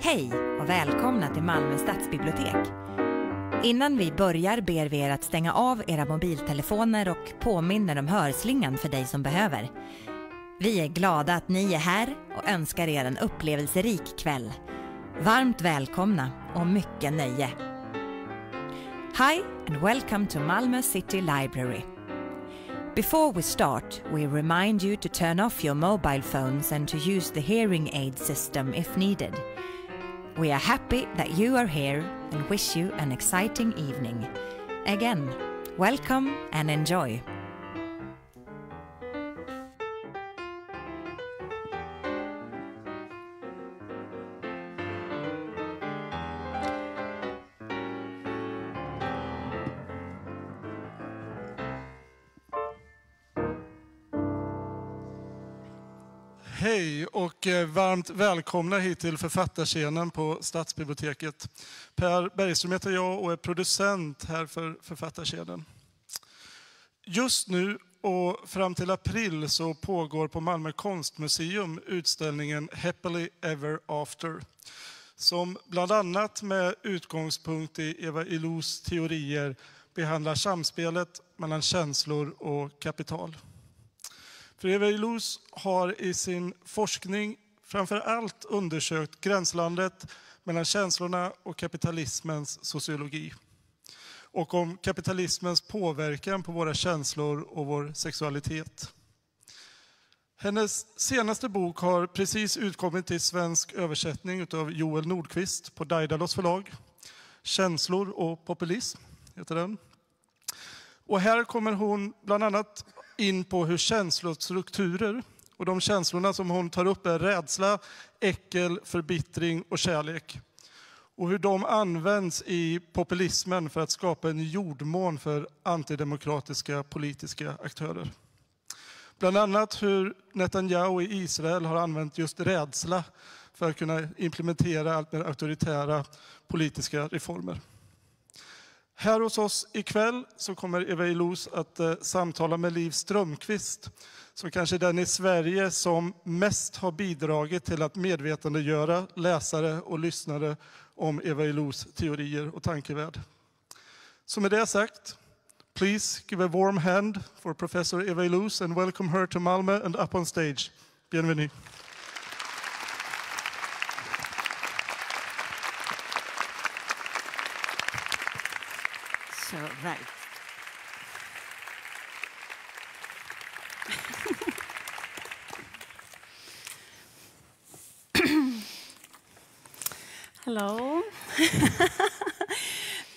Hej och välkomna till Malmö Stadsbibliotek. Innan vi börjar ber vi er att stänga av era mobiltelefoner och påminner om hörslingan för dig som behöver. Vi är glada att ni är här och önskar er en upplevelserik kväll. Varmt välkomna och mycket nöje. Hi and welcome to Malmö City Library. Before we start, we remind you to turn off your mobile phones and to use the hearing aid system if needed. We are happy that you are here and wish you an exciting evening. Again, welcome and enjoy. Hej och varmt välkomna hit till Författarscenen på Stadsbiblioteket. Per Bergström heter jag och är producent här för Författarscenen. Just nu och fram till april så pågår på Malmö Konstmuseum utställningen Happily Ever After. Som bland annat med utgångspunkt i Eva Illouz teorier behandlar samspelet mellan känslor och kapital. För Eva Illouz har i sin forskning framför allt undersökt gränslandet mellan känslorna och kapitalismens sociologi. Och om kapitalismens påverkan på våra känslor och vår sexualitet. Hennes senaste bok har precis utkommit i svensk översättning av Joel Nordqvist på Guidados förlag. Känslor och populism heter den. Och här kommer hon bland annat in på hur känslostrukturer och de känslorna som hon tar upp är rädsla, äckel, förbittring och kärlek. Och hur de används i populismen för att skapa en jordmån för antidemokratiska politiska aktörer. Bland annat hur Netanyahu i Israel har använt just rädsla för att kunna implementera allt mer auktoritära politiska reformer. Här hos oss ikväll så kommer Eva Illouz att samtala med Liv Strömquist, som kanske är den i Sverige som mest har bidragit till att medvetandegöra läsare och lyssnare om Eva Illouz teorier och tankevärld. Så med det sagt, please give a warm hand for Professor Eva Illouz and welcome her to Malmö and up on stage. Bienvenue. So, right. Hello.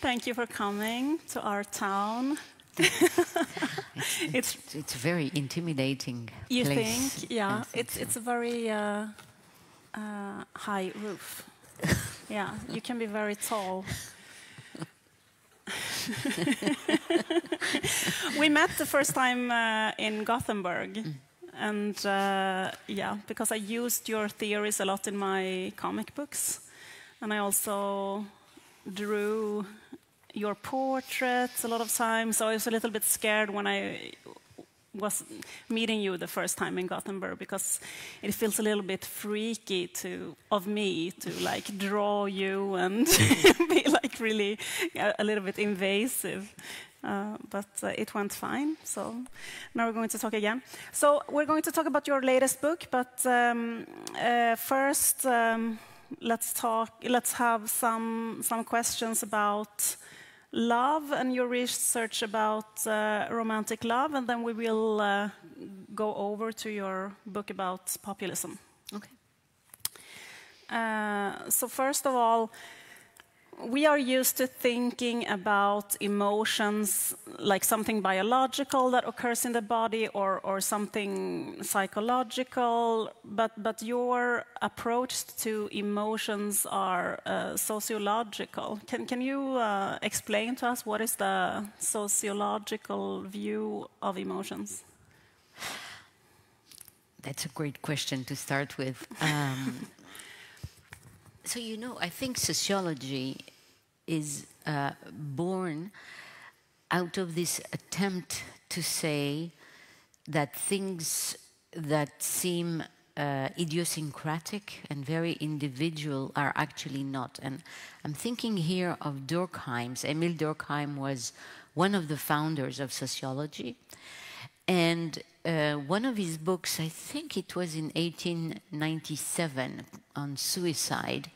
Thank you for coming to our town. It's a very intimidating you place. Think? Yeah, it's a very high roof. Yeah, you can be very tall. We met the first time in Gothenburg, and yeah, because I used your theories a lot in my comic books, and I also drew your portraits a lot of times, so I was a little bit scared when I was meeting you the first time in Gothenburg, because it feels a little bit freaky of me to like draw you and be like really a little bit invasive. But it went fine, so now we're going to talk again. So we're going to talk about your latest book, but first let's have some questions about love and your research about romantic love, and then we will go over to your book about populism. Okay. So first of all, we are used to thinking about emotions like something biological that occurs in the body or something psychological, but your approach to emotions are sociological. Can you explain to us what is the sociological view of emotions? That's a great question to start with. So, you know, I think sociology is born out of this attempt to say that things that seem idiosyncratic and very individual are actually not. And I'm thinking here of Durkheim's. Emil Durkheim was one of the founders of sociology. And one of his books, I think it was in 1897, on suicide,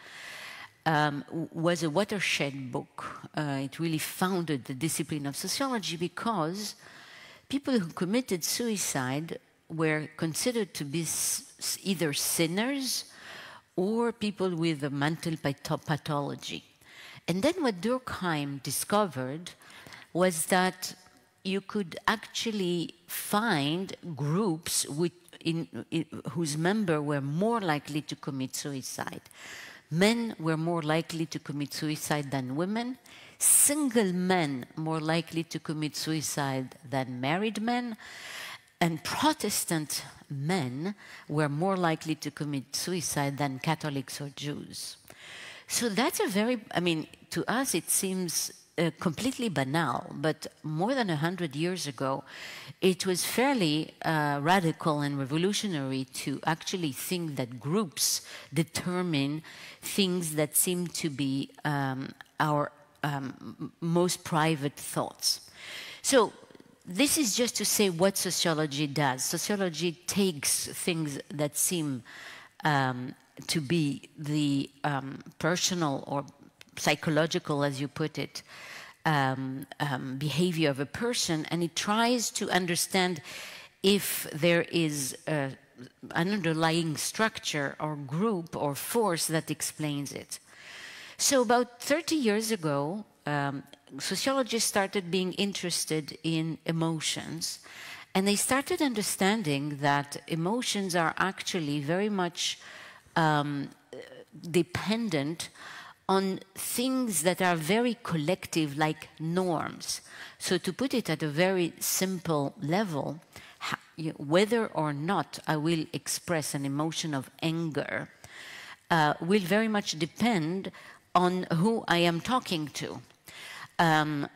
was a watershed book. It really founded the discipline of sociology because people who committed suicide were considered to be either sinners or people with a mental pathology. And then what Durkheim discovered was that you could actually find groups whose members were more likely to commit suicide. Men were more likely to commit suicide than women. Single men more likely to commit suicide than married men. And Protestant men were more likely to commit suicide than Catholics or Jews. So that's a very, I mean, to us it seems completely banal, but more than 100 years ago, it was fairly radical and revolutionary to actually think that groups determine things that seem to be our most private thoughts. So this is just to say what sociology does. Sociology takes things that seem to be the personal or psychological, as you put it, behavior of a person, and it tries to understand if there is an underlying structure or group or force that explains it. So about 30 years ago, sociologists started being interested in emotions, and they started understanding that emotions are actually very much dependent on things that are very collective, like norms. So to put it at a very simple level, whether or not I will express an emotion of anger will very much depend on who I am talking to. In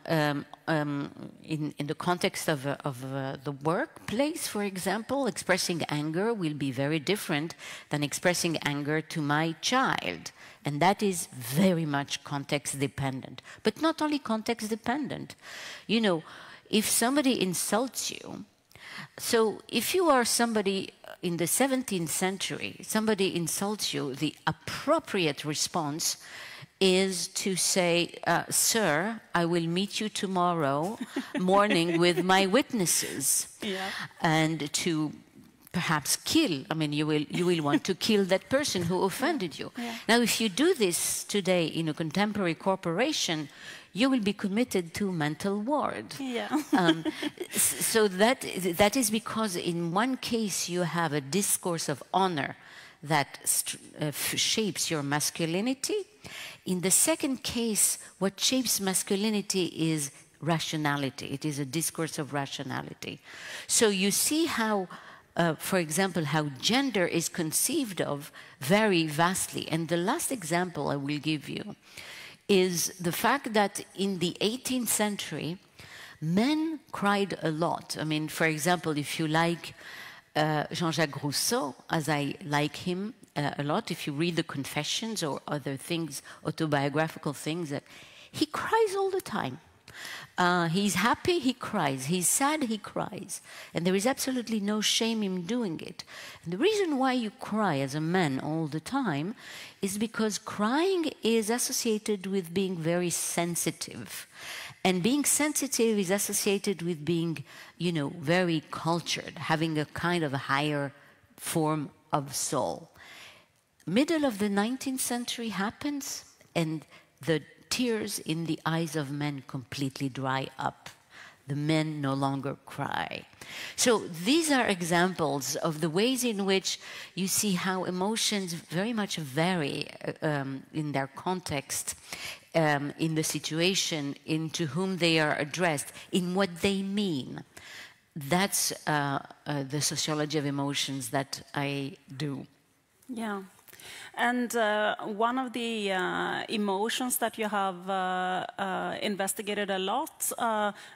the context of the workplace, for example, expressing anger will be very different than expressing anger to my child. And that is very much context dependent. But not only context dependent. You know, if somebody insults you, so if you are somebody in the 17th century, somebody insults you, the appropriate response is to say, sir, I will meet you tomorrow morning with my witnesses. Yeah. And to perhaps kill. I mean, you will want to kill that person who offended you. Yeah. Now, if you do this today in a contemporary corporation, you will be committed to mental ward. Yeah. So that is because in one case you have a discourse of honor that shapes your masculinity. In the second case, what shapes masculinity is rationality. It is a discourse of rationality. So you see how for example, how gender is conceived of very vastly. And the last example I will give you is the fact that in the 18th century, men cried a lot. I mean, for example, if you like Jean-Jacques Rousseau, as I like him a lot, if you read the Confessions or other things, autobiographical things, he cries all the time. He's happy, he cries. He's sad, he cries. And there is absolutely no shame in doing it. And the reason why you cry as a man all the time is because crying is associated with being very sensitive. And being sensitive is associated with being, you know, very cultured, having a kind of a higher form of soul. Middle of the 19th century happens, and the tears in the eyes of men completely dry up. The men no longer cry. So these are examples of the ways in which you see how emotions very much vary in their context, in the situation, into whom they are addressed, in what they mean. That's the sociology of emotions that I do. Yeah. And one of the emotions that you have investigated a lot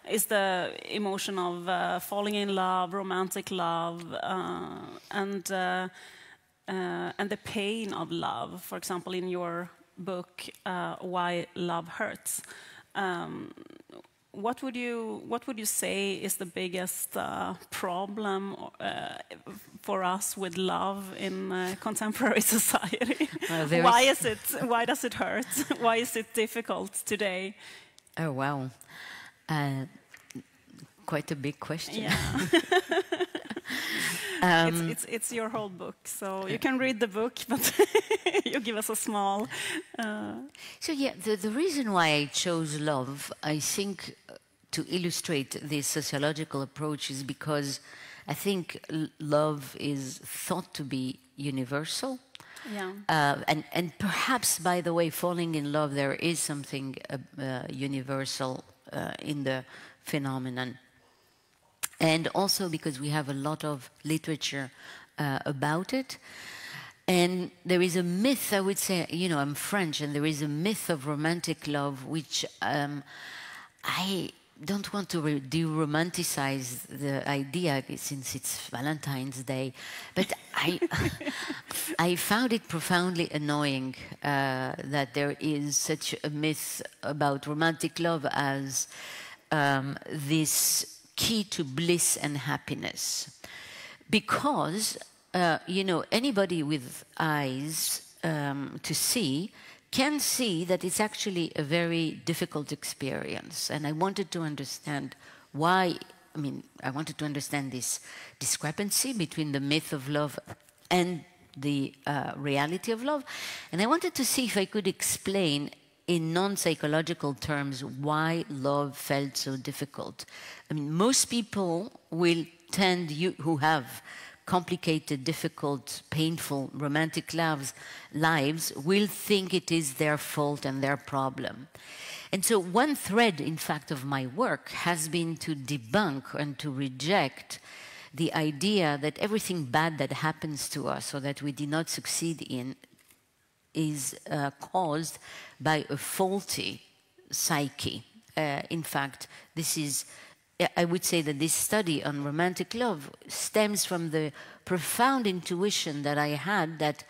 is the emotion of falling in love, romantic love. And and the pain of love. For example, in your book, Why Love Hurts. What would you say is the biggest problem for us with love in contemporary society? Why does it hurt? Why is it difficult today? Oh wow, quite a big question. Yeah. It's your whole book, so you can read the book, but you give us a small. So yeah, the reason why I chose love, I think, to illustrate this sociological approach is because I think love is thought to be universal. Yeah. And perhaps, by the way, falling in love, there is something universal in the phenomenon. And also because we have a lot of literature about it. And there is a myth, I would say, I'm French, and there is a myth of romantic love, which I don't want to de-romanticize the idea since it's Valentine's Day, but I found it profoundly annoying that there is such a myth about romantic love as this key to bliss and happiness. Because, anybody with eyes to see can see that it's actually a very difficult experience. And I wanted to understand why, I wanted to understand this discrepancy between the myth of love and the reality of love. And I wanted to see if I could explain in non-psychological terms why love felt so difficult. Most people will tend, who have complicated, difficult, painful, romantic lives will think it is their fault and their problem. And so one thread, in fact, of my work has been to debunk and to reject the idea that everything bad that happens to us or that we did not succeed in is caused by a faulty psyche. In fact, I would say that this study on romantic love stems from the profound intuition that I had that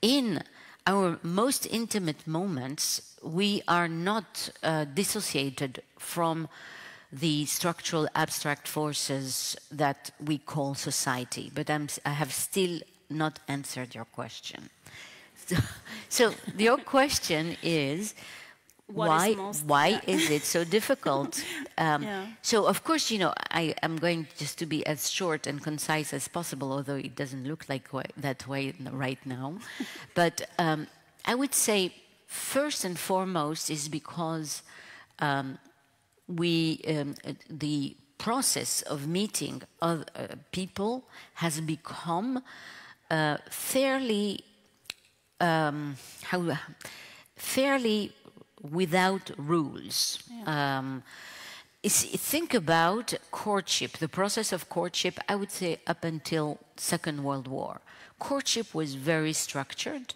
in our most intimate moments, we are not dissociated from the structural abstract forces that we call society. But I have still not answered your question. So your question is, why is it so difficult? So, of course, I am going just to be as short and concise as possible, although it doesn't look like that way right now. But I would say, first and foremost, is because the process of meeting other people has become fairly without rules. Yeah. Think about courtship, the process of courtship, I would say up until Second World War. Courtship was very structured.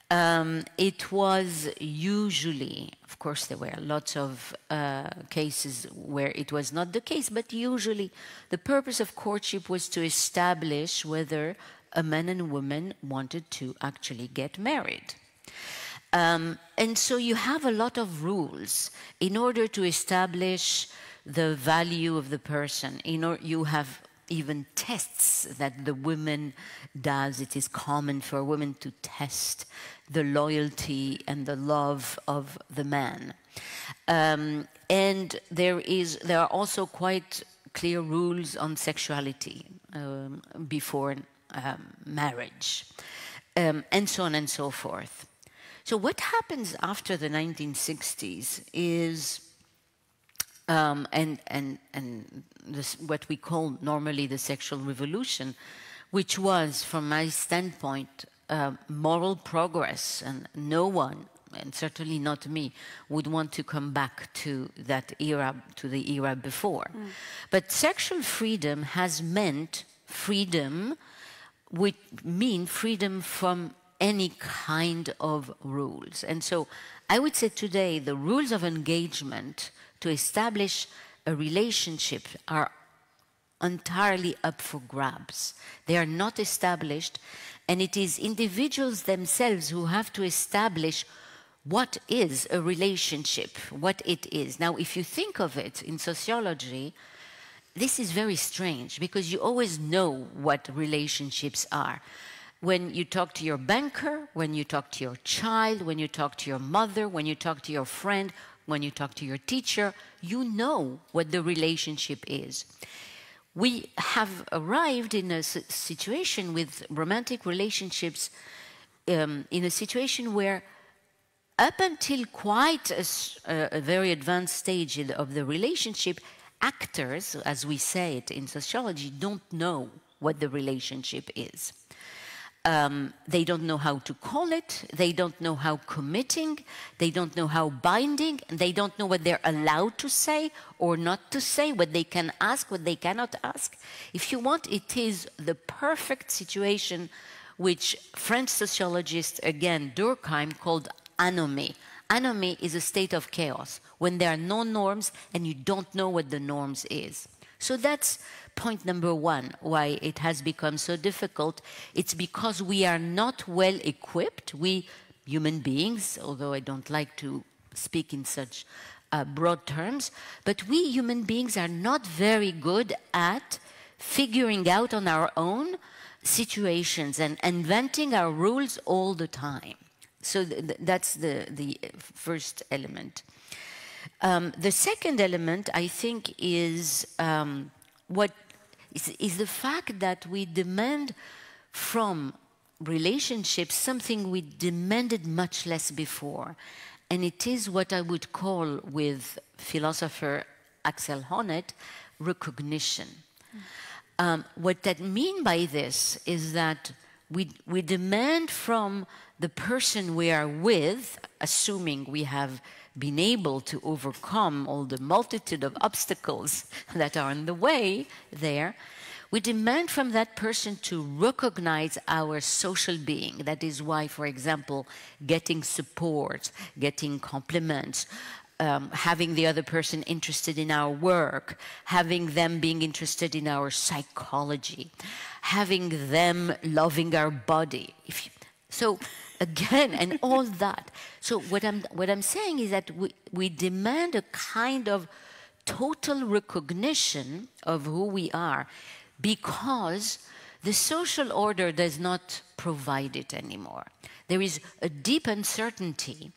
It was usually, of course there were lots of cases where it was not the case, but usually the purpose of courtship was to establish whether a man and a woman wanted to actually get married. And so you have a lot of rules in order to establish the value of the person. You have even tests that the woman does. It is common for a woman to test the loyalty and the love of the man. And there are also quite clear rules on sexuality before marriage, and so on and so forth. So what happens after the 1960s is, what we call normally the sexual revolution, which was, from my standpoint, moral progress, and no one, and certainly not me, would want to come back to that era, to the era before. But sexual freedom has meant freedom, would mean freedom from any kind of rules. And so I would say today the rules of engagement to establish a relationship are entirely up for grabs. They are not established, and it is individuals themselves who have to establish what is a relationship, what it is. Now, if you think of it in sociology, this is very strange because you always know what relationships are. When you talk to your banker, when you talk to your child, when you talk to your mother, when you talk to your friend, when you talk to your teacher, you know what the relationship is. We have arrived in a situation with romantic relationships, in a situation where up until quite a very advanced stage of the relationship, actors, as we say it in sociology, don't know what the relationship is. They don't know how to call it, they don't know how committing, they don't know how binding, and they don't know what they're allowed to say or not to say, what they can ask, what they cannot ask. If you want, it is the perfect situation which French sociologist, again, Durkheim, called anomie. Anomie is a state of chaos, when there are no norms and you don't know what the norms is. So that's point number one, why it has become so difficult. It's because we are not well equipped, we human beings, although I don't like to speak in such broad terms, but we human beings are not very good at figuring out on our own situations and inventing our rules all the time. So that's the first element. The second element, I think, is is the fact that we demand from relationships something we demanded much less before. And it is what I would call, with philosopher Axel Honneth, recognition. What that mean by this is that we demand from the person we are with, assuming we have been able to overcome all the multitude of obstacles that are in the way there, we demand from that person to recognize our social being. That is why, for example, getting support, getting compliments, having the other person interested in our work, having them being interested in our psychology, having them loving our body. So again, and all that. So what I'm saying is that we demand a kind of total recognition of who we are, because the social order does not provide it anymore. There is a deep uncertainty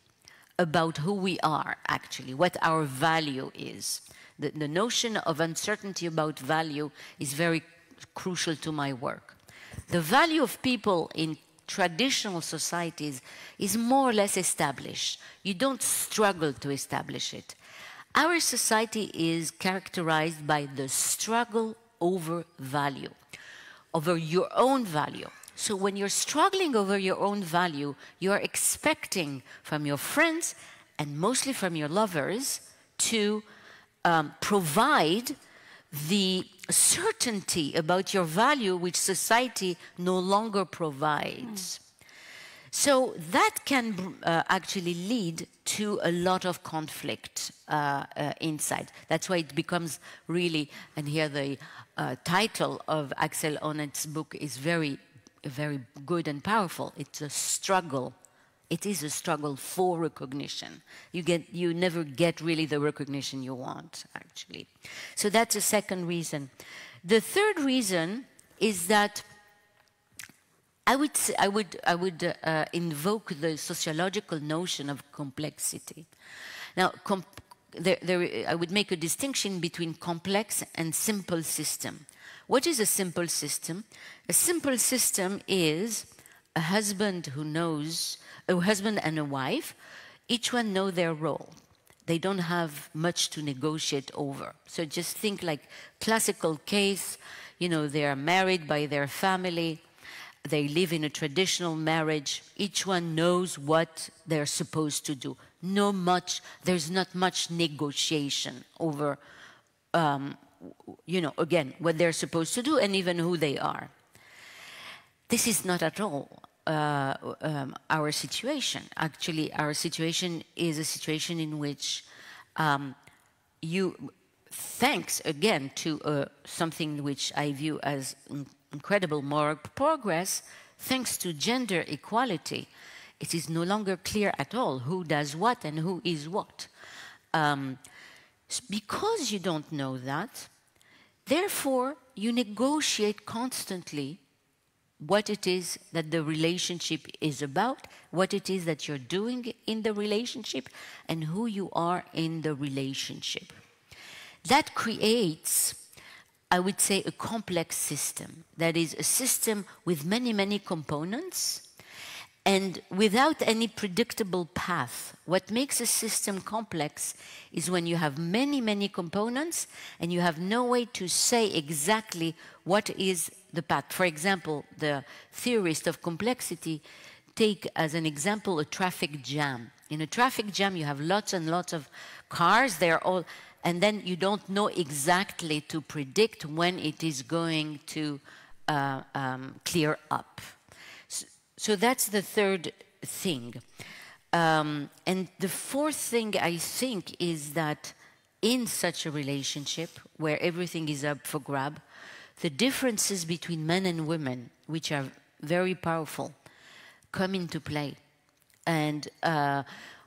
about who we are, actually, what our value is. The notion of uncertainty about value is very crucial to my work. The value of people in traditional societies is more or less established. You don't struggle to establish it. Our society is characterized by the struggle over value, over your own value. So when you're struggling over your own value, you're expecting from your friends, and mostly from your lovers, to provide the certainty about your value which society no longer provides. So that can actually lead to a lot of conflict inside. That's why it becomes really, and here the title of Axel Honneth's book is very good and powerful. It's a struggle. It is a struggle for recognition. You never get really the recognition you want, actually. So that's a second reason. The third reason is that I would invoke the sociological notion of complexity. Now, I would make a distinction between complex and simple system. What is a simple system? A simple system is a husband and a wife. Each one know their role. They don't have much to negotiate over. So just think like classical case, they are married by their family. They live in a traditional marriage. Each one knows what they're supposed to do. There's not much negotiation over, again, what they're supposed to do and even who they are. This is not at all our situation. Actually, our situation is a situation in which thanks again to something which I view as incredible moral progress, thanks to gender equality, it is no longer clear at all who does what and who is what. Because you don't know that, therefore you negotiate constantly what it is that the relationship is about, what it is that you're doing in the relationship, and who you are in the relationship. That creates, I would say, a complex system. That is a system with many, many components and without any predictable path. What makes a system complex is when you have many, many components and you have no way to say exactly what is the path. For example, the theorist of complexity take as an example a traffic jam. In a traffic jam, you have lots and lots of cars. They're all, and then you don't know exactly to predict when it is going to clear up. So that's the third thing. And the fourth thing, I think, is that in such a relationship where everything is up for grab, the differences between men and women, which are very powerful, come into play. And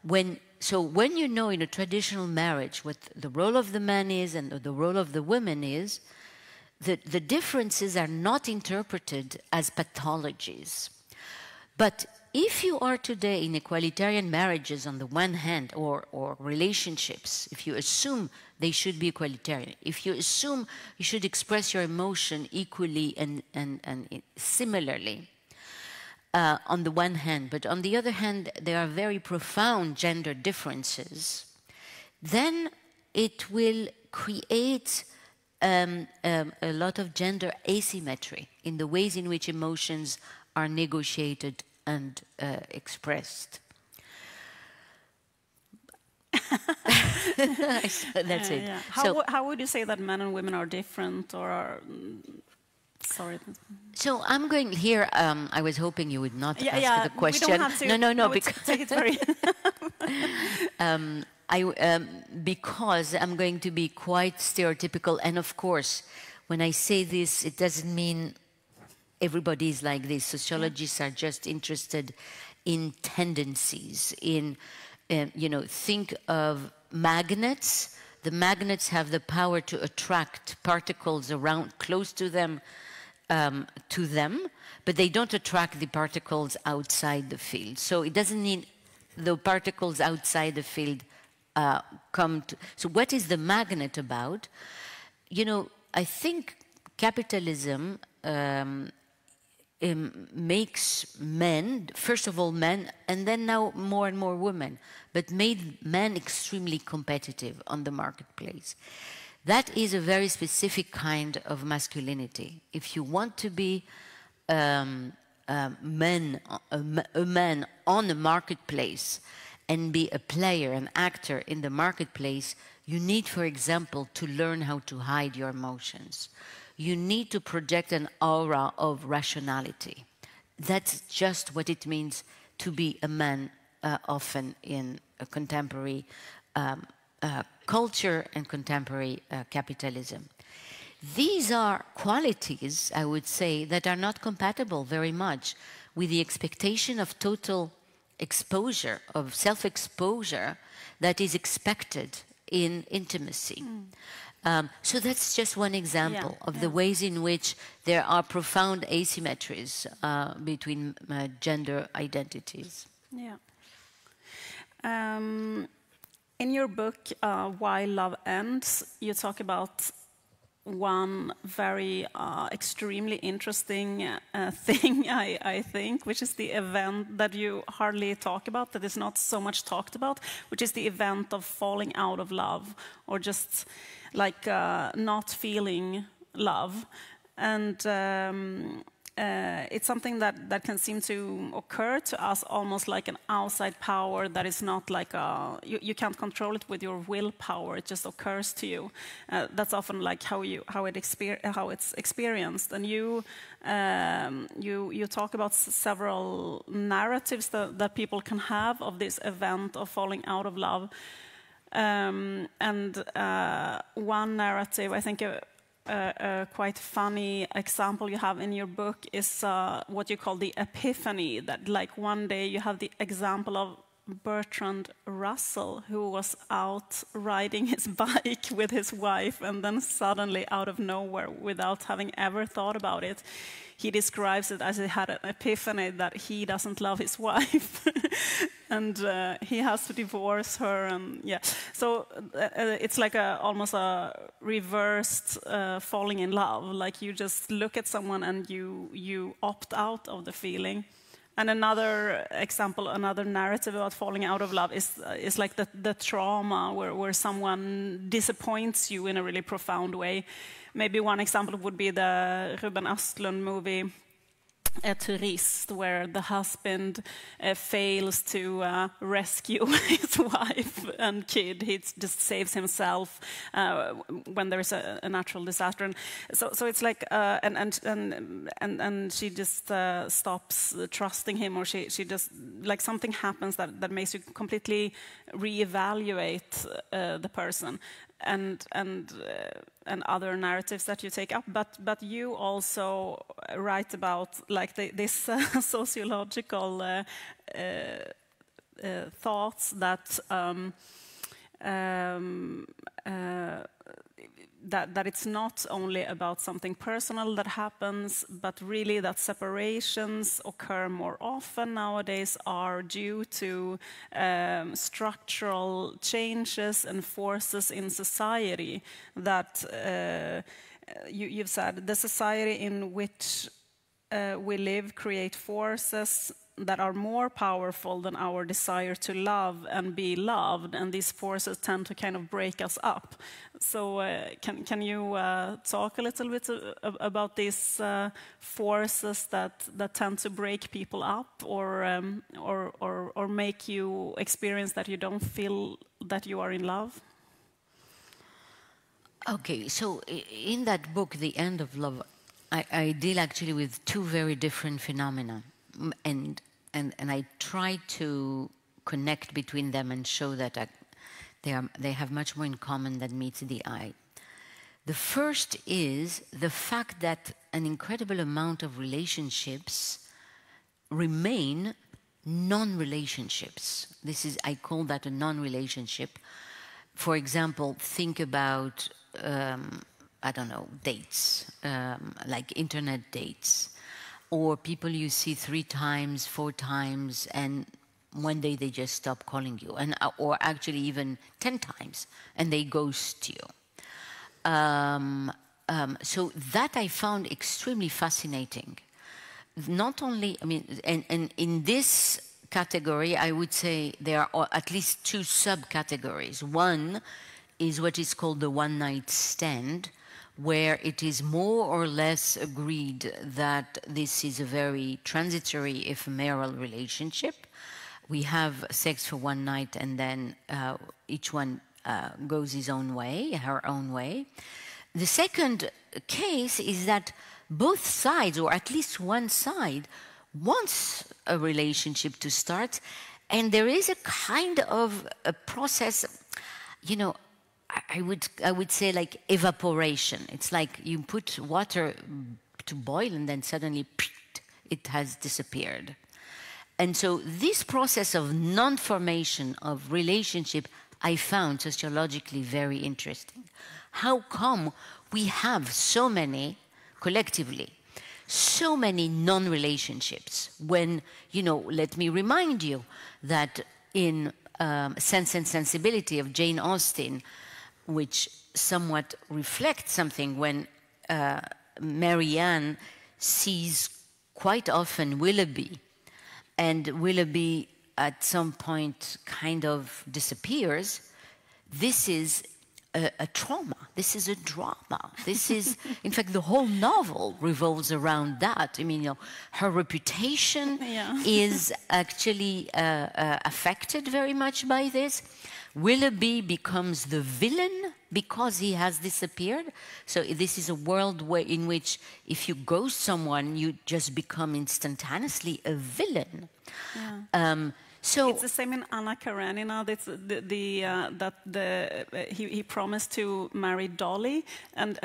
when you know in a traditional marriage what the role of the man is and the role of the woman is, the differences are not interpreted as pathologies. But if you are today in equalitarian marriages on the one hand, or relationships, if you assume they should be equalitarian, if you assume you should express your emotion equally and similarly, on the one hand, but on the other hand, there are very profound gender differences, then it will create a lot of gender asymmetry in the ways in which emotions are negotiated and expressed. That's it. Yeah. How would you say that men and women are different, or are... Sorry. So I'm going here. I was hoping you would not ask the question. We don't have to. No. Because take it very. Because I'm going to be quite stereotypical, and of course, when I say this, it doesn't mean everybody is like this. Sociologists are just interested in tendencies. Think of magnets. The magnets have the power to attract particles around, close to them, but they don't attract the particles outside the field. So it doesn't mean the particles outside the field come to... So what is the magnet about? I think capitalism makes men, first of all men, and then now more and more women, but made men extremely competitive on the marketplace. That is a very specific kind of masculinity. If you want to be a man on the marketplace and be a player, an actor in the marketplace, you need, for example, to learn how to hide your emotions. You need to project an aura of rationality. That's just what it means to be a man, often in a contemporary culture and contemporary capitalism. These are qualities, I would say, that are not compatible very much with the expectation of total exposure, of self-exposure that is expected in intimacy. So that's just one example of the ways in which there are profound asymmetries between gender identities. Yeah. In your book, Why Love Ends, you talk about one very extremely interesting thing, I think, which is the event that you hardly talk about, that is not so much talked about, which is the event of falling out of love, or just like not feeling love. And it's something that can seem to occur to us almost like an outside power that is not like you can't control it with your willpower. It just occurs to you. That's often like how it's experienced. And you talk about several narratives that people can have of this event of falling out of love. And one narrative, I think a quite funny example you have in your book is what you call the epiphany, that like one day you have the example of Bertrand Russell, who was out riding his bike with his wife, and then suddenly out of nowhere, without having ever thought about it, he describes it as he had an epiphany that he doesn't love his wife and he has to divorce her. And yeah, so it's like almost a reversed falling in love. Like you just look at someone and you opt out of the feeling. And another example, another narrative about falling out of love is like the trauma where someone disappoints you in a really profound way. Maybe one example would be the Ruben Östlund movie, A Tourist, where the husband fails to rescue his wife and kid. He just saves himself when there is a natural disaster. And so it's like, and she just stops trusting him, or she just, like something happens that makes you completely reevaluate the person. And other narratives that you take up, but you also write about like this sociological thoughts that that it's not only about something personal that happens, but really that separations occur more often nowadays are due to structural changes and forces in society that you've said the society in which we live create forces that are more powerful than our desire to love and be loved, and these forces tend to kind of break us up. So can you talk a little bit about these forces that tend to break people up, or make you experience that you don't feel that you are in love? Okay, so in that book, The End of Love, I deal actually with two very different phenomena. And I try to connect between them and show that they have much more in common than meets the eye. The first is the fact that an incredible amount of relationships remain non-relationships. I call that a non-relationship. For example, think about, I don't know, dates, like internet dates. Or people you see 3 times, 4 times, and one day they just stop calling you, or actually even 10 times, and they ghost you. So that I found extremely fascinating. Not only, I mean, and in this category, I would say there are at least 2 subcategories. One is what is called the one-night stand, where it is more or less agreed that this is a very transitory, ephemeral relationship. We have sex for one night and then each one goes his own way, her own way. The second case is that both sides, or at least one side, wants a relationship to start, and there is a kind of a process, you know, I would say like evaporation. It's like you put water to boil and then suddenly it has disappeared. And so this process of non-formation of relationship I found sociologically very interesting. How come we have so many, collectively, so many non-relationships when, you know, let me remind you that in Sense and Sensibility of Jane Austen, which somewhat reflects something when Marianne sees quite often Willoughby, and Willoughby at some point kind of disappears. This is a trauma. This is a drama. This is, in fact, the whole novel revolves around that. I mean, you know, her reputation is actually affected very much by this. Willoughby becomes the villain because he has disappeared. So this is a world in which if you ghost someone, you just become instantaneously a villain. So it's the same in Anna Karenina. That's he promised to marry Dolly, and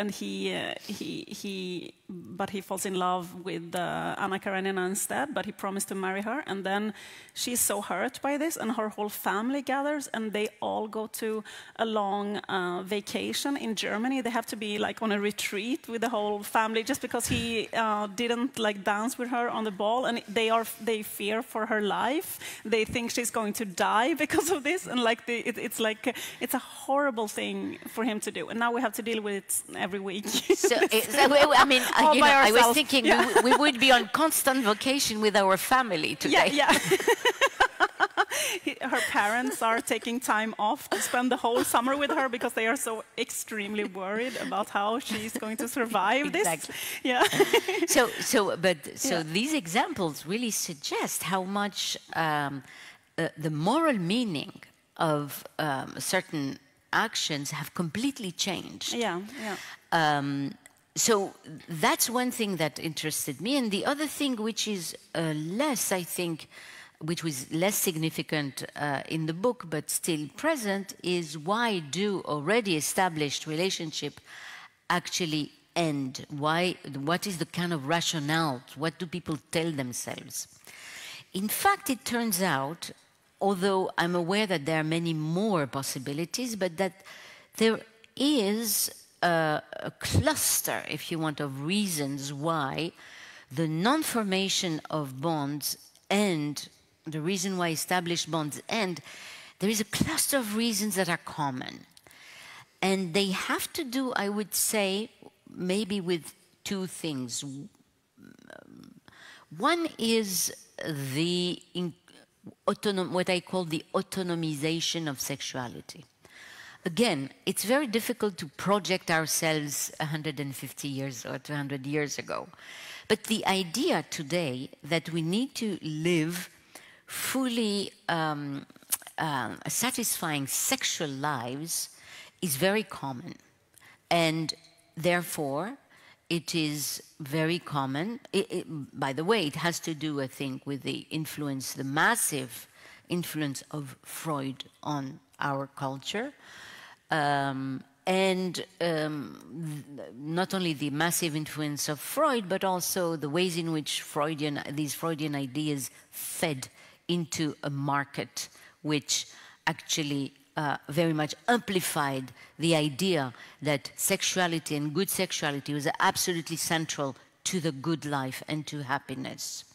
but he falls in love with Anna Karenina instead. But he promised to marry her, and then she's so hurt by this, and her whole family gathers, and they all go to a long vacation in Germany. They have to be like on a retreat with the whole family, just because he didn't like dance with her on the ball, and they fear for her life. They think she's going to die because of this, and like it's a horrible thing for him to do. And now we have to deal with it every week. I mean, I was thinking we would be on constant vacation with our family today. Yeah. Her parents are taking time off to spend the whole summer with her because they are so extremely worried about how she's going to survive this. Yeah. So these examples really suggest how much the moral meaning of certain actions have completely changed. Yeah. So that's one thing that interested me, and the other thing, which is which was less significant in the book but still present, is why do already established relationship actually end? What is the kind of rationale? What do people tell themselves? In fact, it turns out, although I'm aware that there are many more possibilities, but that there is a cluster, if you want, of reasons why the non-formation of bonds and the reason why established bonds end, there is a cluster of reasons that are common. And they have to do, I would say, maybe with two things. One is what I call the autonomization of sexuality. Again, it's very difficult to project ourselves 150 years or 200 years ago. But the idea today that we need to live fully satisfying sexual lives is very common. And therefore, it is very common. By the way, it has to do, I think, with the massive influence of Freud on our culture. And not only the massive influence of Freud, but also the ways in which these Freudian ideas fed into a market, which actually very much amplified the idea that sexuality and good sexuality was absolutely central to the good life and to happiness.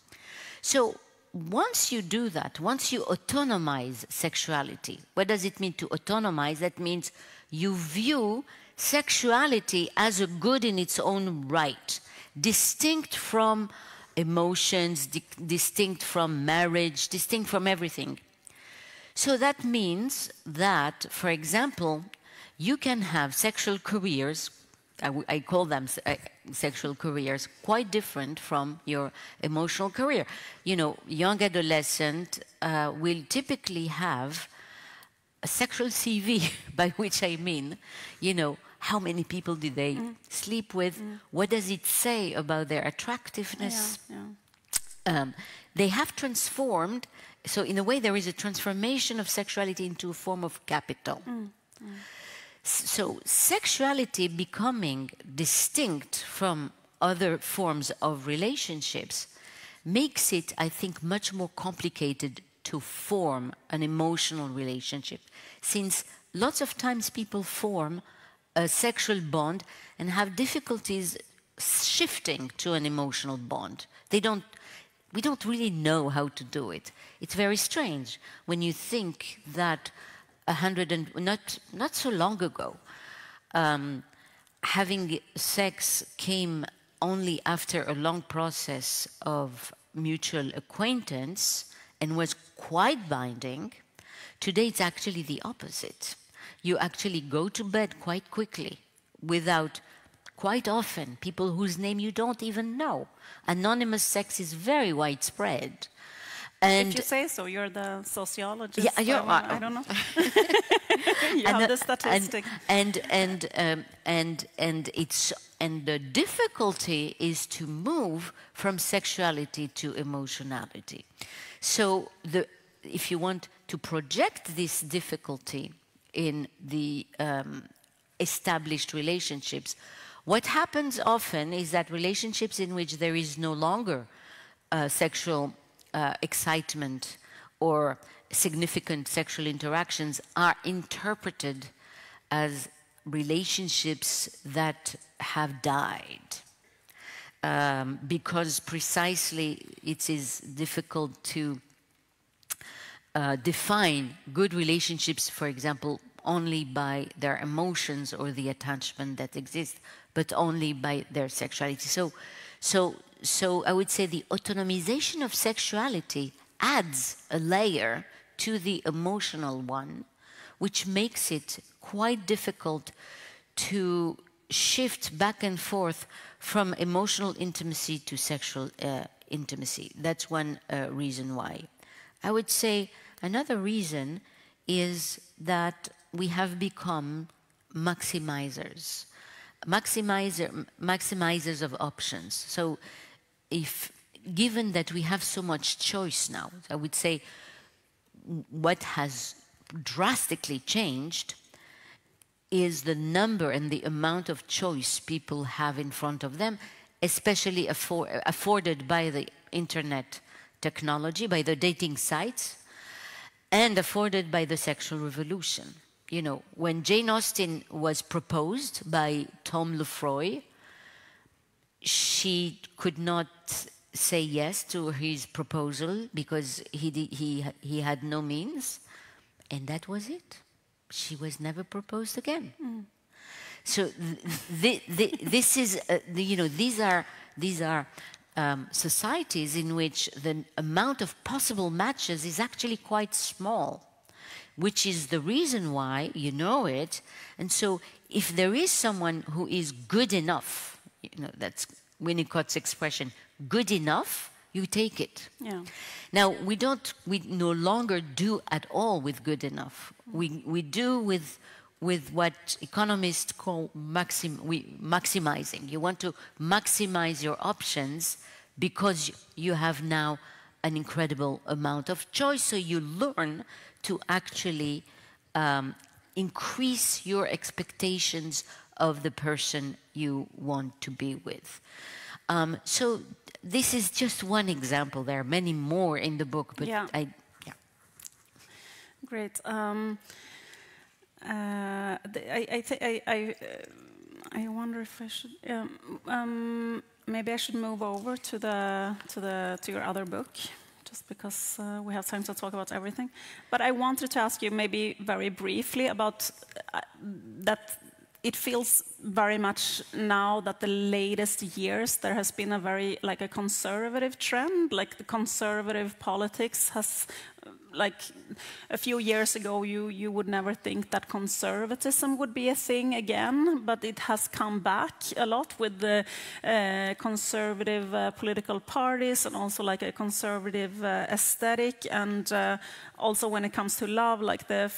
So once you do that, once you autonomize sexuality, what does it mean to autonomize? That means you view sexuality as a good in its own right, distinct from emotions, distinct from marriage, distinct from everything. So that means that, for example, you can have sexual careers, I call them sexual careers, quite different from your emotional career. You know, young adolescent will typically have a sexual CV, by which I mean, you know, how many people do they sleep with? What does it say about their attractiveness? They have transformed, so in a way there is a transformation of sexuality into a form of capital. So sexuality becoming distinct from other forms of relationships makes it, I think, much more complicated to form an emotional relationship, since lots of times people form a sexual bond and have difficulties shifting to an emotional bond. We don't really know how to do it. It's very strange when you think that not so long ago, having sex came only after a long process of mutual acquaintance and was quite binding. Today it's actually the opposite. You actually go to bed quite quickly without, quite often, people whose name you don't even know. Anonymous sex is very widespread. And if you say so, you're the sociologist. Yeah, I don't know. You have the statistics. And the difficulty is to move from sexuality to emotionality. So if you want to project this difficulty in the established relationships, what happens often is that relationships in which there is no longer sexual excitement or significant sexual interactions are interpreted as relationships that have died. Because precisely it is difficult to define good relationships, for example, only by their emotions or the attachment that exists, but only by their sexuality. So I would say the autonomization of sexuality adds a layer to the emotional one, which makes it quite difficult to shift back and forth from emotional intimacy to sexual intimacy. That's one reason why. I would say another reason is that we have become maximizers of options. So given that we have so much choice now, I would say what has drastically changed is the number and the amount of choice people have in front of them, especially afforded by the internet technology, by the dating sites, and afforded by the sexual revolution. You know, when Jane Austen was proposed by Tom Lefroy, she could not say yes to his proposal because he had no means, and that was it. She was never proposed again. So this is, these are societies in which the amount of possible matches is actually quite small, which is the reason why you know it. And so if there is someone who is good enough, that's Winnicott's expression, good enough, you take it. Yeah. Now, we no longer do at all with good enough. We do with what economists call maximizing. You want to maximize your options because you have now an incredible amount of choice, so you learn to actually increase your expectations of the person you want to be with. So this is just one example. There are many more in the book, but yeah. Yeah. Great. I wonder if I should. Maybe I should move over to your other book, just because we have time to talk about everything. But I wanted to ask you maybe very briefly about that. It feels very much now that the latest years there has been a very a conservative trend, like the conservative politics has. Like a few years ago, you would never think that conservatism would be a thing again, but it has come back a lot with the conservative political parties and also like a conservative aesthetic, and also when it comes to love, like the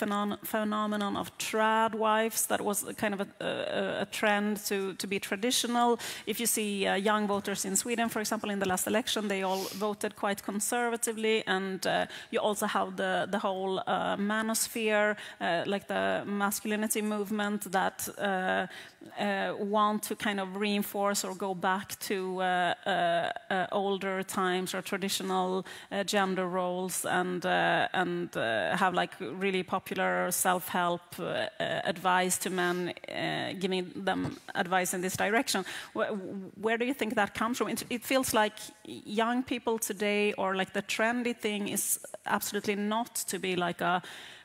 phenomenon of trad wives, that was kind of a trend to be traditional. If you see young voters in Sweden, for example, in the last election, they all voted quite conservatively, and you also have the whole manosphere, like the masculinity movement that want to kind of reinforce or go back to older times or traditional gender roles, and have like really popular self-help advice to men, giving them advice in this direction. Where do you think that comes from? It feels like young people today, or like the trendy thing is absolutely not to be like a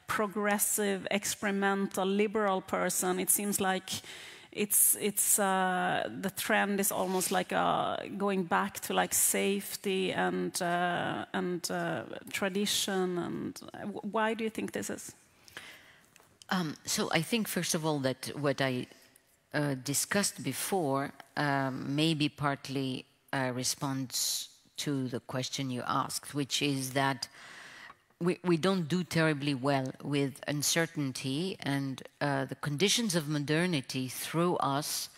progressive, experimental, liberal person. It seems like it's the trend is almost like going back to like safety and tradition. And why do you think this is? So I think first of all that what I discussed before maybe partly responds to the question you asked, which is that we don't do terribly well with uncertainty, and the conditions of modernity throw us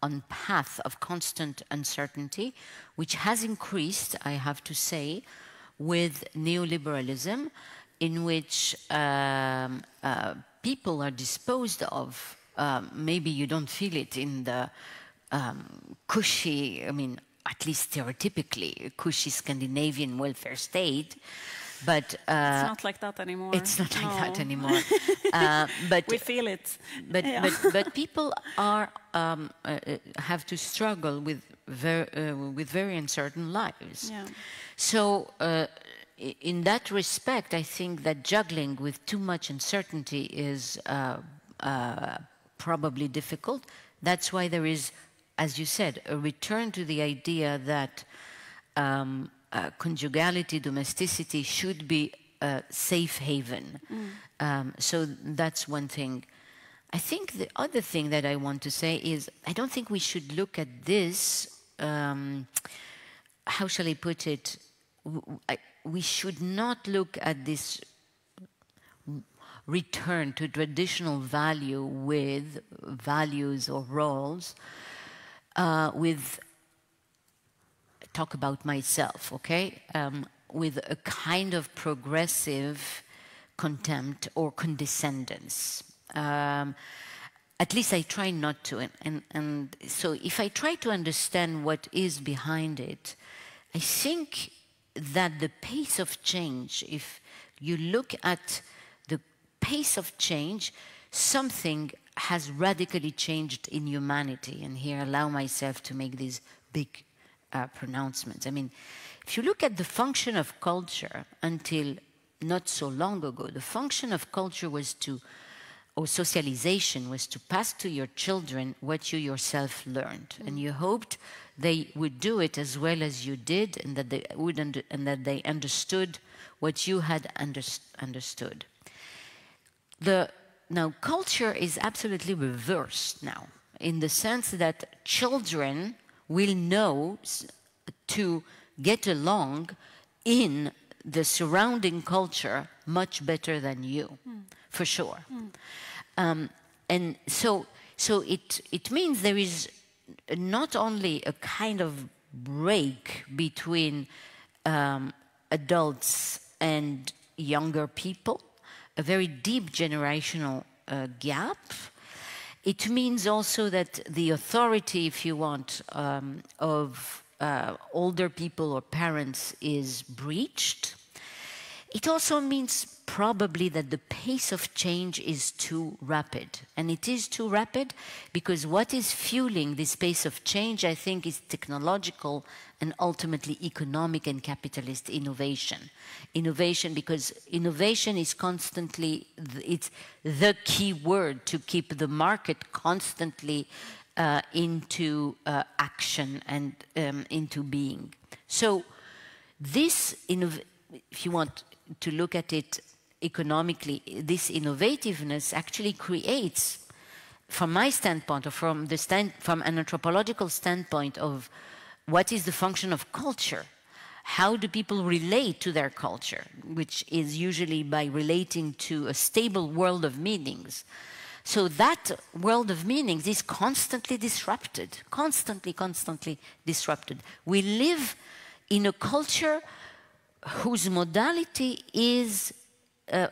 on path of constant uncertainty, which has increased, I have to say, with neoliberalism, in which people are disposed of. Maybe you don't feel it in the cushy, I mean, at least stereotypically, cushy Scandinavian welfare state. But it's not like that anymore. It's not like that anymore. But we feel it. But people are have to struggle with very uncertain lives. Yeah. So in that respect, I think that juggling with too much uncertainty is probably difficult. That's why there is, as you said, a return to the idea that conjugality, domesticity should be a safe haven. So that's one thing. I think the other thing that I want to say is I don't think we should look at this, how shall I put it, we should not look at this return to traditional value with values or roles with, talk about myself, okay, with a kind of progressive contempt or condescendence. At least I try not to. And so if I try to understand what is behind it, I think that the pace of change, if you look at the pace of change, something has radically changed in humanity. And here allow myself to make these big pronouncements. I mean, if you look at the function of culture until not so long ago, the function of culture was to, or socialization was to pass to your children what you yourself learned. And you hoped they would do it as well as you did, and that they would and that they understood what you had understood. Now, culture is absolutely reversed now, in the sense that children will know to get along in the surrounding culture much better than you, for sure. And so it means there is not only a kind of break between adults and younger people, a very deep generational gap. It means also that the authority, if you want, of older people or parents is breached. It also means probably that the pace of change is too rapid. And it is too rapid because what is fueling this pace of change, I think, is technological and ultimately economic and capitalist innovation. Innovation, because innovation is constantly, it's the key word to keep the market constantly into action and into being. So this, if you want to look at it economically, this innovativeness actually creates, from my standpoint, or from an anthropological standpoint of what is the function of culture, how do people relate to their culture, which is usually by relating to a stable world of meanings. So that world of meanings is constantly disrupted, constantly disrupted. We live in a culture whose modality is,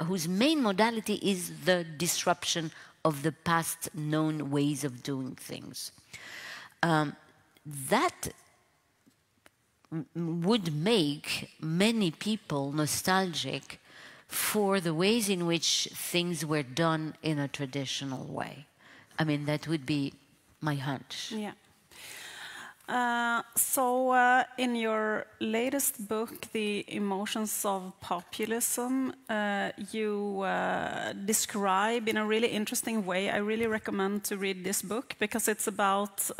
whose main modality is the disruption of the past known ways of doing things. That would make many people nostalgic for the ways in which things were done in a traditional way. I mean, that would be my hunch. Yeah. In your latest book, The Emotions of Populism, you describe in a really interesting way, I really recommend to read this book because it's about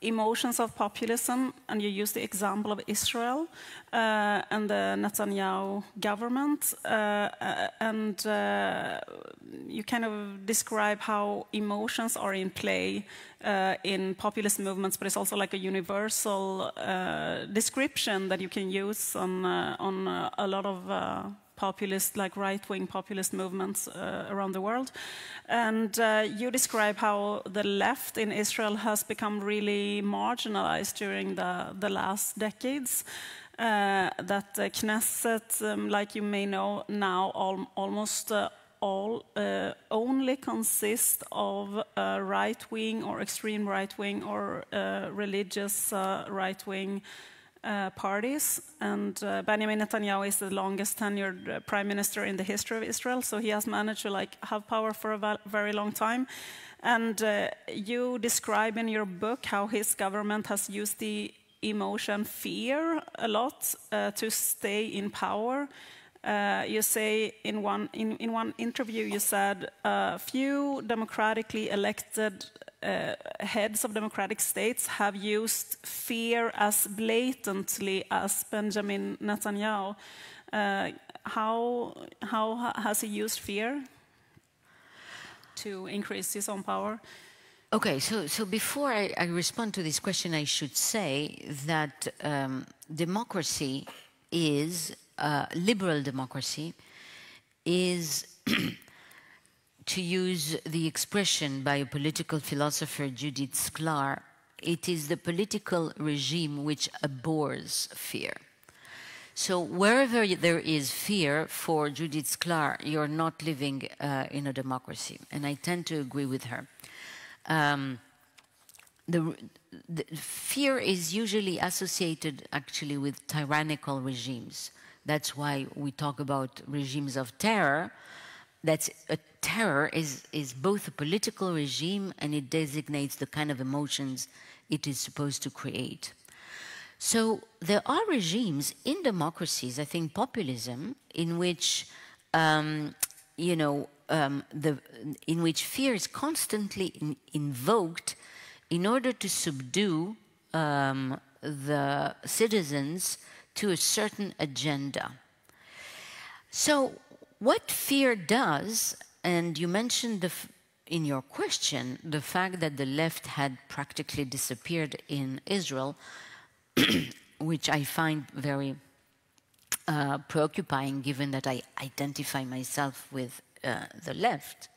emotions of populism, and you use the example of Israel and the Netanyahu government, and you kind of describe how emotions are in play in populist movements, but it's also like a universal description that you can use on a lot of populist, like right-wing populist movements around the world. And you describe how the left in Israel has become really marginalized during the last decades. that Knesset, like you may know now, almost all only consist of right-wing or extreme right-wing or religious right-wing parties, and Benjamin Netanyahu is the longest tenured prime minister in the history of Israel, so he has managed to have power for a very long time. And you describe in your book how his government has used the emotion fear a lot to stay in power. You say in one interview, you said few democratically elected heads of democratic states have used fear as blatantly as Benjamin Netanyahu. How has he used fear to increase his own power? Okay, so before I respond to this question, I should say that democracy is, liberal democracy is, to use the expression by a political philosopher, Judith Sklar, it is the political regime which abhors fear. So wherever there is fear, for Judith Sklar, you're not living in a democracy. And I tend to agree with her. The fear is usually associated actually with tyrannical regimes. That's why we talk about regimes of terror. That's a terror is both a political regime and it designates the kind of emotions it is supposed to create. So there are regimes in democracies, I think populism, in which in which fear is constantly invoked in order to subdue the citizens to a certain agenda. So what fear does, and you mentioned in your question the fact that the left had practically disappeared in Israel, which I find very preoccupying given that I identify myself with the left.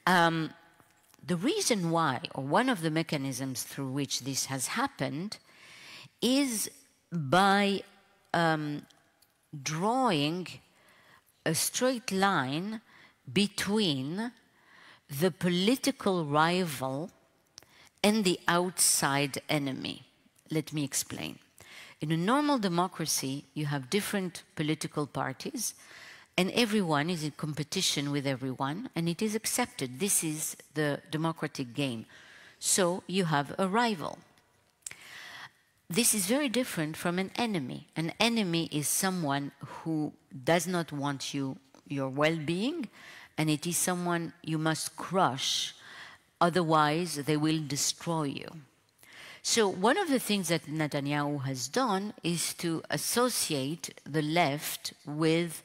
The reason why, or one of the mechanisms through which this has happened, is by drawing a straight line between the political rival and the outside enemy. Let me explain. In a normal democracy, you have different political parties, and everyone is in competition with everyone, and it is accepted. This is the democratic game. So you have a rival. This is very different from an enemy. An enemy is someone who does not want your well-being, and it is someone you must crush, otherwise they will destroy you. So one of the things that Netanyahu has done is to associate the left with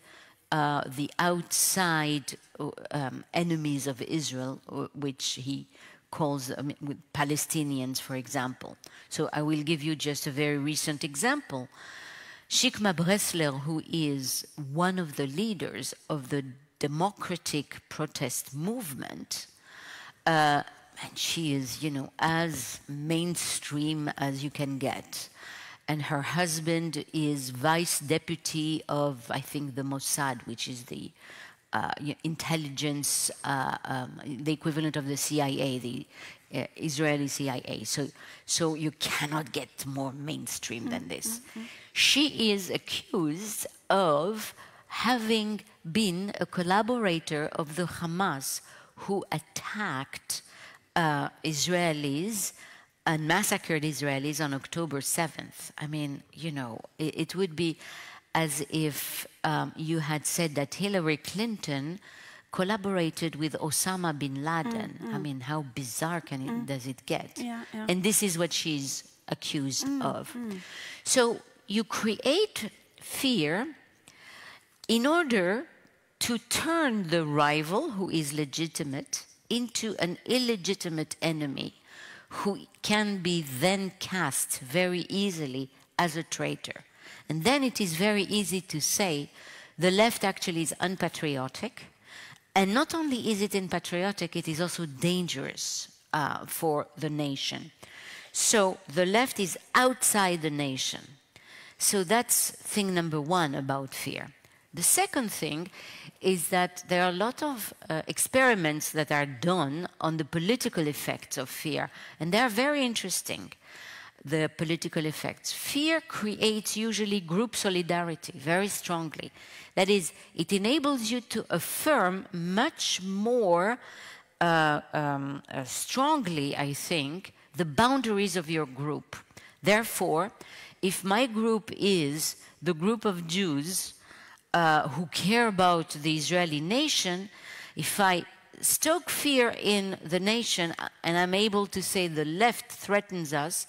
the outside enemies of Israel, which he calls with Palestinians, for example. So I will give you just a very recent example. Shikma Bressler, who is one of the leaders of the democratic protest movement, and she is, as mainstream as you can get. And her husband is vice deputy of, I think, the Mossad, which is the intelligence, the equivalent of the CIA, the Israeli CIA. So you cannot get more mainstream than this. Mm-hmm. She is accused of having been a collaborator of the Hamas who attacked Israelis and massacred Israelis on October 7th. I mean, it would be as if you had said that Hillary Clinton collaborated with Osama bin Laden. I mean, how bizarre does it get? Yeah, yeah. And this is what she's accused of. So you create fear in order to turn the rival, who is legitimate, into an illegitimate enemy who can be then cast very easily as a traitor. And then it is very easy to say the left actually is unpatriotic. And not only is it unpatriotic, it is also dangerous for the nation. So the left is outside the nation. So that's thing number one about fear. The second thing is that there are a lot of experiments that are done on the political effects of fear, and they are very interesting, the political effects. Fear creates usually group solidarity very strongly. That is, it enables you to affirm much more strongly, I think, the boundaries of your group. Therefore, if my group is the group of Jews who care about the Israeli nation, if I stoke fear in the nation and I'm able to say the left threatens us,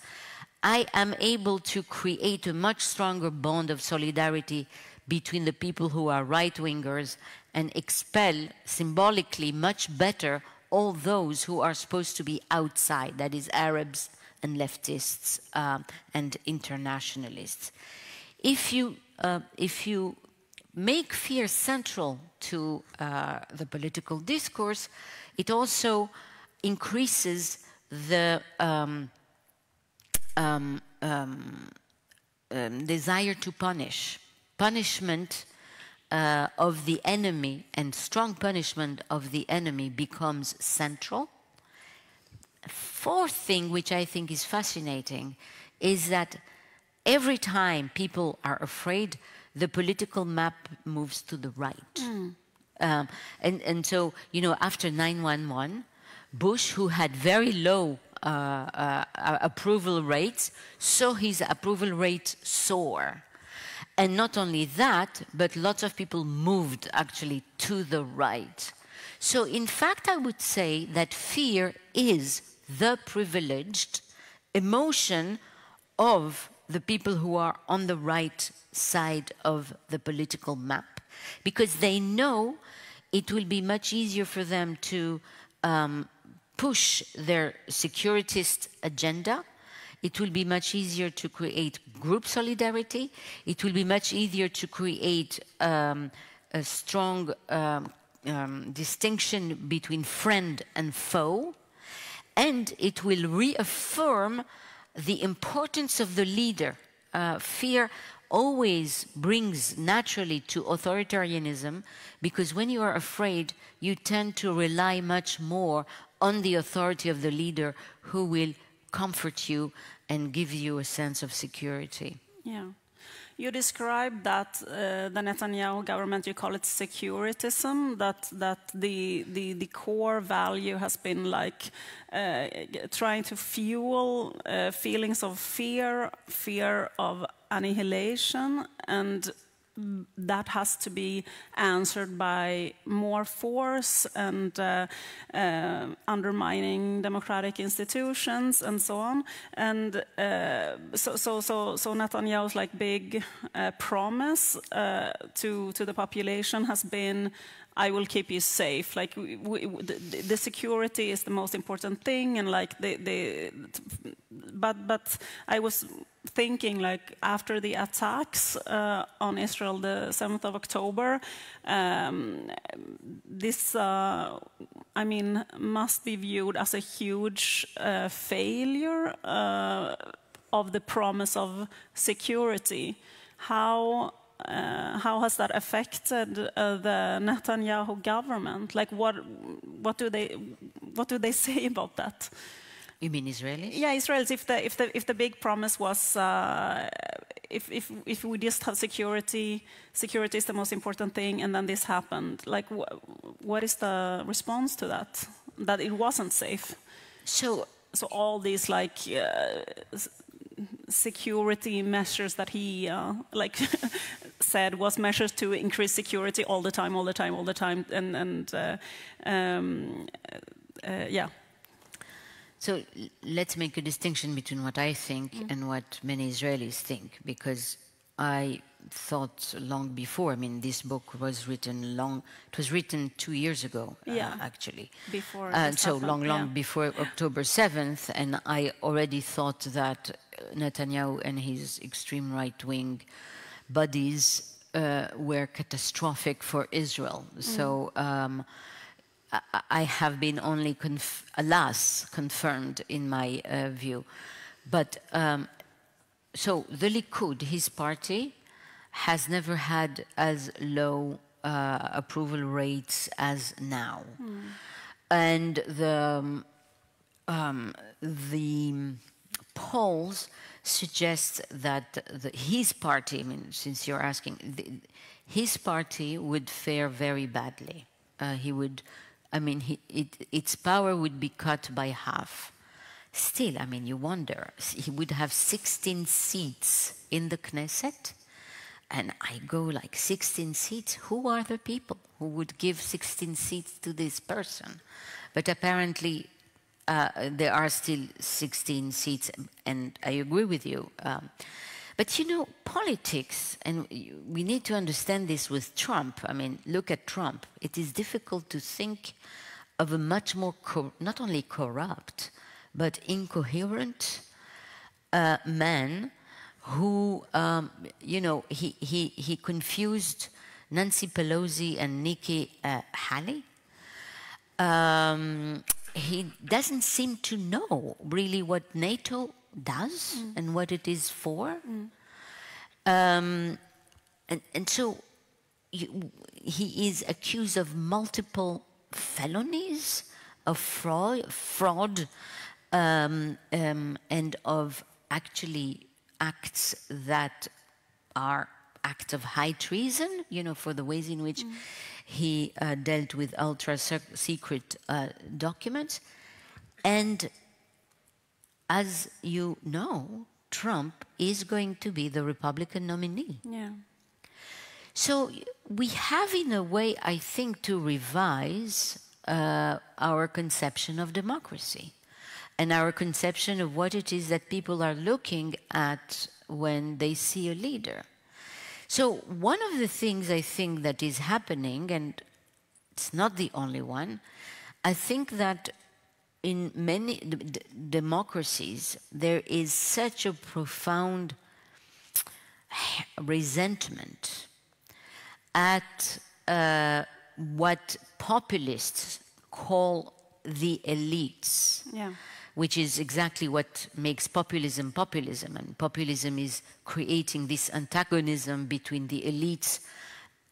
I am able to create a much stronger bond of solidarity between the people who are right-wingers and expel symbolically much better all those who are supposed to be outside, that is Arabs and leftists and internationalists. If you make fear central to the political discourse, it also increases the desire to punish. Punishment of the enemy and strong punishment of the enemy becomes central. Fourth thing, which I think is fascinating, is that every time people are afraid, the political map moves to the right. And so, you know, after 9/11, Bush, who had very low approval rates, saw his approval rate soar. And not only that, but lots of people moved actually to the right. So in fact, I would say that fear is the privileged emotion of the people who are on the right side of the political map, because they know it will be much easier for them to push their securitist agenda. It will be much easier to create group solidarity. It will be much easier to create a strong distinction between friend and foe. And it will reaffirm the importance of the leader. Fear always brings naturally to authoritarianism, because when you are afraid, you tend to rely much more on the authority of the leader, who will comfort you and give you a sense of security. Yeah. You described that the Netanyahu government, you call it securitism, that the core value has been like trying to fuel feelings of fear of annihilation, and that has to be answered by more force and undermining democratic institutions and so on. And so Netanyahu's like big promise to the population has been, I will keep you safe. Like the security is the most important thing, and like but I was thinking, like, after the attacks on Israel the 7th of October, this I mean, must be viewed as a huge failure of the promise of security. How has that affected the Netanyahu government? Like, what do they say about that? You mean Israelis? Yeah, Israelis. If the big promise was if we just have security is the most important thing, and then this happened. Like, what is the response to that? That it wasn't safe. So all these like security measures that he like said was measures to increase security all the time, yeah. So let's make a distinction between what I think and what many Israelis think, because I thought long before. I mean, this book was written it was written 2 years ago, actually. Before so long before October 7th, and I already thought that Netanyahu and his extreme right-wing buddies were catastrophic for Israel. So I have been only, alas, confirmed in my view. But so the Likud, his party, has never had as low approval rates as now. And the polls suggest that his party, I mean, since you're asking, his party would fare very badly. Its power would be cut by half. Still, I mean, you wonder, he would have 16 seats in the Knesset, and I go like 16 seats. Who are the people who would give 16 seats to this person? But apparently, there are still 16 seats, and I agree with you. But you know, politics, and we need to understand this with Trump. I mean, look at Trump. It is difficult to think of a much more, not only corrupt, but incoherent man who, he confused Nancy Pelosi and Nikki Haley. He doesn't seem to know really what NATO does and what it is for. And so he is accused of multiple felonies, of fraud, and of actually acts that are acts of high treason, you know, for the ways in which he dealt with ultra-secret documents. And as you know, Trump is going to be the Republican nominee. Yeah. So we have, in a way, I think, to revise our conception of democracy and our conception of what it is that people are looking at when they see a leader. So one of the things I think that is happening, and it's not the only one, I think that in many democracies there is such a profound resentment at what populists call the elites. Yeah. Which is exactly what makes populism populism. And populism is creating this antagonism between the elites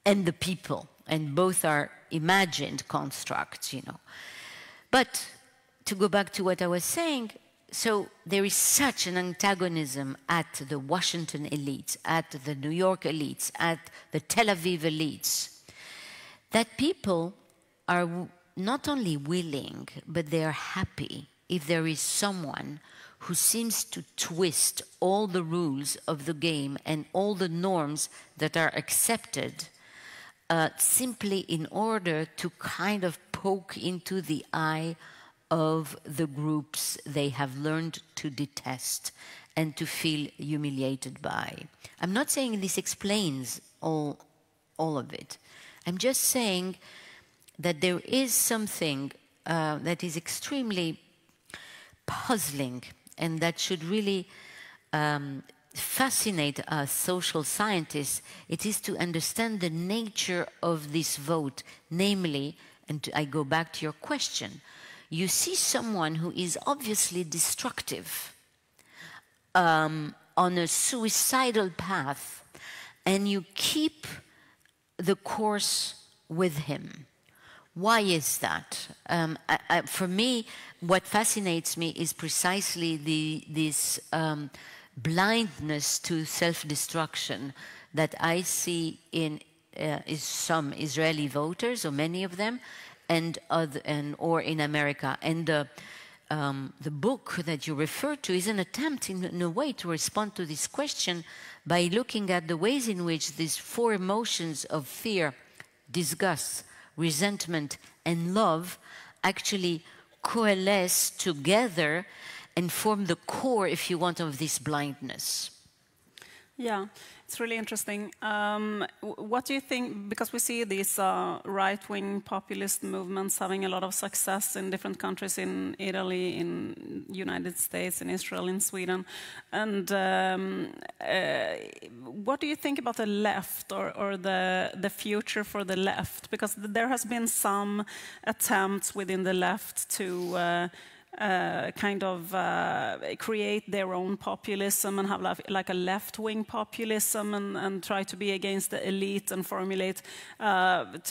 and the people. And both are imagined constructs, you know. But to go back to what I was saying, so there is such an antagonism at the Washington elites, at the New York elites, at the Tel Aviv elites, that people are not only willing, but they are happy if there is someone who seems to twist all the rules of the game and all the norms that are accepted simply in order to kind of poke into the eye of the groups they have learned to detest and to feel humiliated by. I'm not saying this explains all of it. I'm just saying that there is something that is extremely puzzling and that should really fascinate us social scientists. It is to understand the nature of this vote, namely, and I go back to your question, you see someone who is obviously destructive on a suicidal path, and you keep the course with him. Why is that? For me, what fascinates me is precisely this blindness to self-destruction that I see in some Israeli voters, or many of them, or in America. And the book that you refer to is an attempt in a way to respond to this question by looking at the ways in which these four emotions of fear, disgust, resentment, and love actually coalesce together and form the core, if you want, of this blindness. Yeah, it's really interesting. What do you think, because we see these right-wing populist movements having a lot of success in different countries, in Italy, in United States, in Israel, in Sweden, and what do you think about the left or the future for the left? Because there has been some attempts within the left to kind of create their own populism and have like a left-wing populism and try to be against the elite and formulate like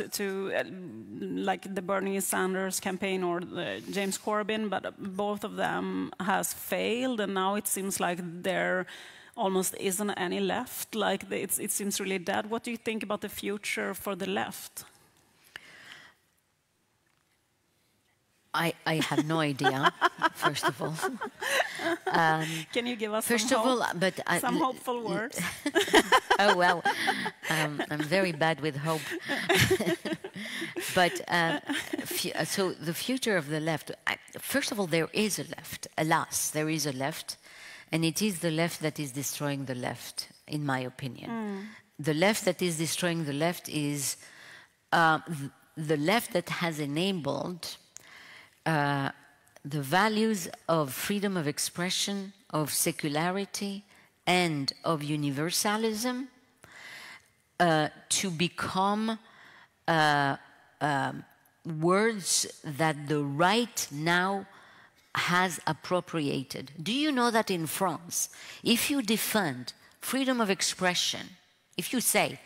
the Bernie Sanders campaign or James Corbyn, but both of them has failed, and now it seems like there almost isn't any left. Like it seems really dead. What do you think about the future for the left? I have no idea, first of all. Can you give us first some of hope? all, but some hopeful words? Oh, well, I'm very bad with hope. But so the future of the left, first of all, there is a left. Alas, there is a left. And it is the left that is destroying the left, in my opinion. The left that is destroying the left is the left that has enabled the values of freedom of expression, of secularity, and of universalism to become words that the right now has appropriated. Do you know that in France, if you defend freedom of expression, if you say,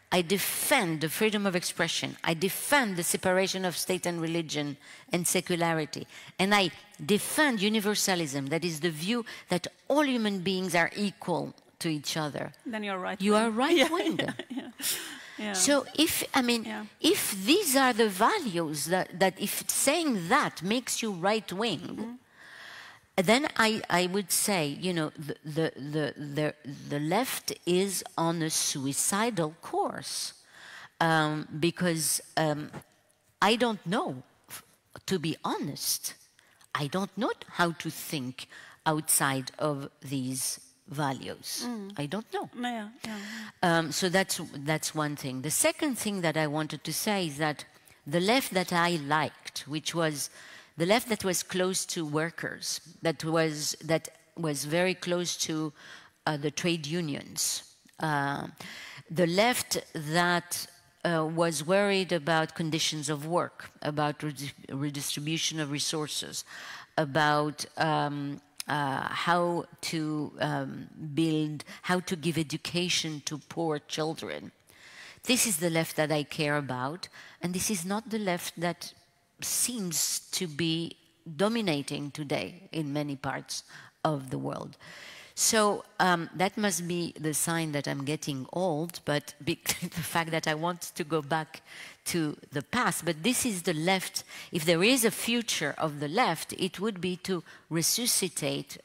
I defend the freedom of expression, I defend the separation of state and religion and secularity, and I defend universalism, that is the view that all human beings are equal to each other. Then you're right. You are right-wing. Yeah. So if these are the values that if saying that makes you right-wing, then I would say, you know, the left is on a suicidal course because I don't know, to be honest, I don't know how to think outside of these values. I don't know. So that's one thing. The second thing that I wanted to say is that the left that I liked, which was the left that was close to workers, that was very close to the trade unions, the left that was worried about conditions of work, about redistribution of resources, about how to give education to poor children. This is the left that I care about, and this is not the left that seems to be dominating today in many parts of the world. So that must be the sign that I'm getting old, but the fact that I want to go back to the past. But this is the left. If there is a future of the left, it would be to resuscitate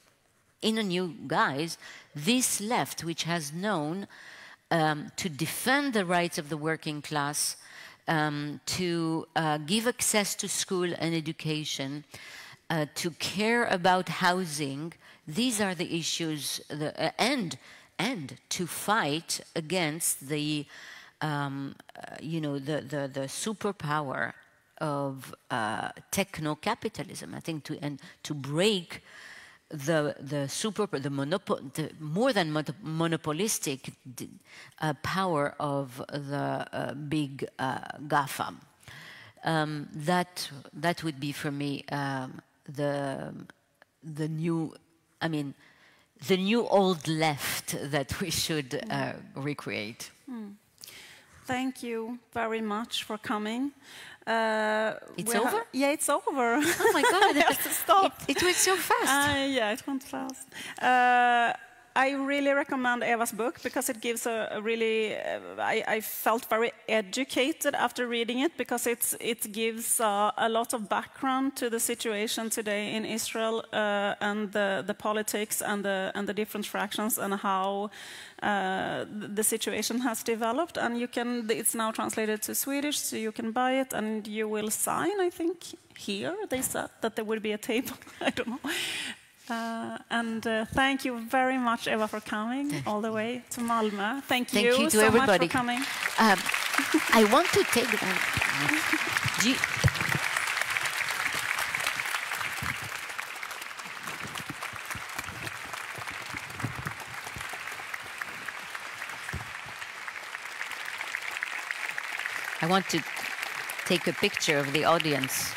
in a new guise this left, which has known to defend the rights of the working class, to give access to school and education, to care about housing. These are the issues, and to fight against the the superpower of techno-capitalism. I think to break the more than monopolistic power of the big GAFAM. That would be for me the new, the new old left that we should recreate. Thank you very much for coming. It's over? Yeah, it's over. Oh my God! I have to stop. It went so fast. Yeah, it went fast. I really recommend Eva's book because it gives a really. I felt very educated after reading it because it gives a lot of background to the situation today in Israel and the politics and the different fractions and how the situation has developed. And it's now translated to Swedish, so you can buy it and you will sign. I think here they said that there would be a table. I don't know. Thank you very much, Eva, for coming all the way to Malmö. Thank you to so everybody. much for coming. I want to take that. I want to take a picture of the audience.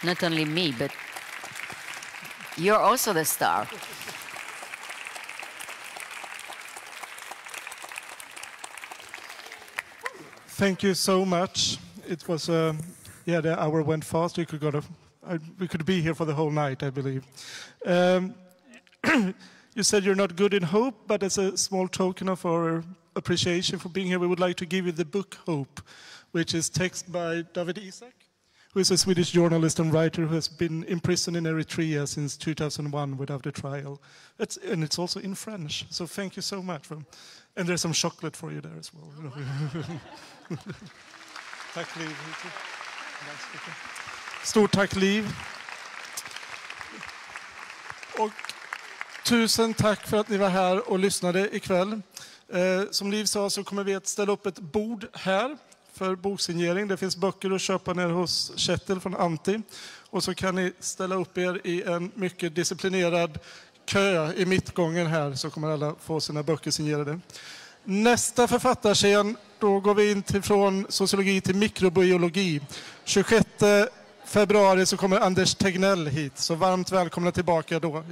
not only me, but you're also the star. Thank you so much. It was, yeah, the hour went fast. We could be here for the whole night, I believe. You said you're not good in hope, but as a small token of our appreciation for being here, we would like to give you the book Hope, which is text by David Isak, who is a Swedish journalist and writer who has been imprisoned in Eritrea since 2001 without a trial. And it's also in French, so thank you so much. And there's some chocolate for you there as well. Tack Liv. Stort tack Liv. Och tusen tack för att ni var här och lyssnade ikväll. Som Liv sa så kommer vi att ställa upp ett bord här för boksignering. Det finns böcker att köpa ner hos Kjetil från Antti. Och så kan ni ställa upp er i en mycket disciplinerad kö i mittgången här, så kommer alla få sina böcker signerade. Nästa författarscen, då går vi in från sociologi till mikrobiologi. 26 februari så kommer Anders Tegnell hit, så varmt välkomna tillbaka då.